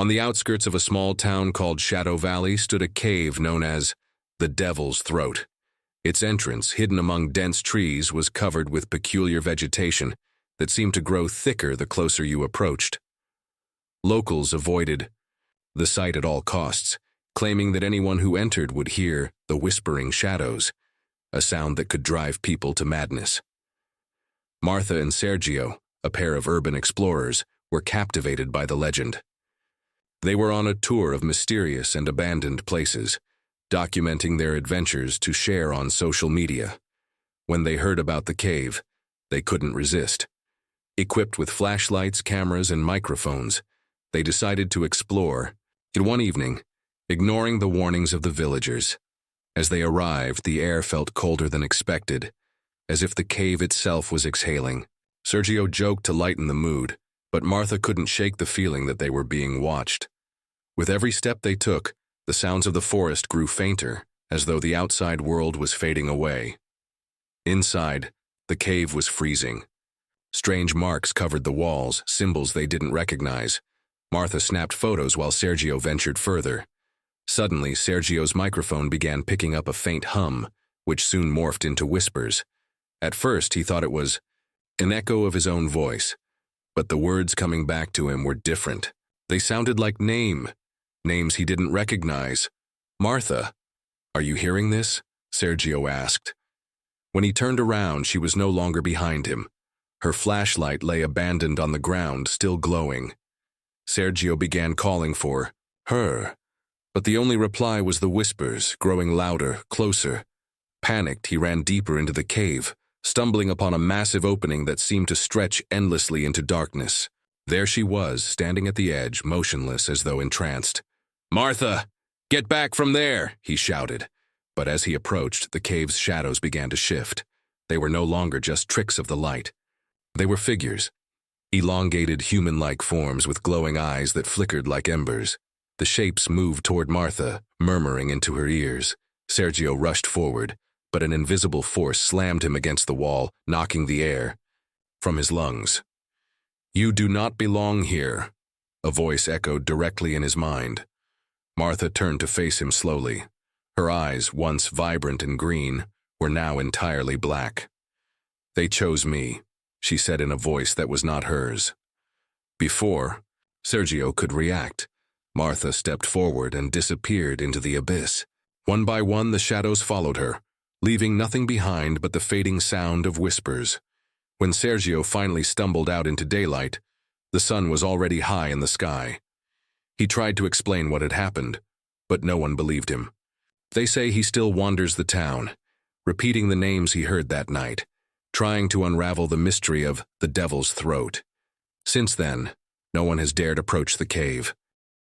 On the outskirts of a small town called Shadow Valley stood a cave known as the Devil's Throat. Its entrance, hidden among dense trees, was covered with peculiar vegetation that seemed to grow thicker the closer you approached. Locals avoided the site at all costs, claiming that anyone who entered would hear the whispering shadows, a sound that could drive people to madness. Martha and Sergio, a pair of urban explorers, were captivated by the legend. They were on a tour of mysterious and abandoned places, documenting their adventures to share on social media. When they heard about the cave, they couldn't resist. Equipped with flashlights, cameras, and microphones, they decided to explore. In one evening, ignoring the warnings of the villagers. As they arrived, the air felt colder than expected, as if the cave itself was exhaling. Sergio joked to lighten the mood, but Martha couldn't shake the feeling that they were being watched. With every step they took, the sounds of the forest grew fainter, as though the outside world was fading away. Inside, the cave was freezing. Strange marks covered the walls, symbols they didn't recognize. Martha snapped photos while Sergio ventured further. Suddenly, Sergio's microphone began picking up a faint hum, which soon morphed into whispers. At first, he thought it was an echo of his own voice, but the words coming back to him were different. They sounded like names he didn't recognize. "Martha, are you hearing this?" Sergio asked. When he turned around, she was no longer behind him. Her flashlight lay abandoned on the ground, still glowing. Sergio began calling for her, but the only reply was the whispers, growing louder, closer. Panicked, he ran deeper into the cave, stumbling upon a massive opening that seemed to stretch endlessly into darkness. There she was, standing at the edge, motionless as though entranced. "Martha, get back from there!" he shouted. But as he approached, the cave's shadows began to shift. They were no longer just tricks of the light. They were figures, elongated human-like forms with glowing eyes that flickered like embers. The shapes moved toward Martha, murmuring into her ears. Sergio rushed forward, but an invisible force slammed him against the wall, knocking the air from his lungs. "You do not belong here," a voice echoed directly in his mind. Martha turned to face him slowly. Her eyes, once vibrant and green, were now entirely black. "They chose me," she said in a voice that was not hers. Before Sergio could react, Martha stepped forward and disappeared into the abyss. One by one, the shadows followed her, leaving nothing behind but the fading sound of whispers. When Sergio finally stumbled out into daylight, the sun was already high in the sky. He tried to explain what had happened, but no one believed him. They say he still wanders the town, repeating the names he heard that night, trying to unravel the mystery of the Devil's Throat. Since then, no one has dared approach the cave.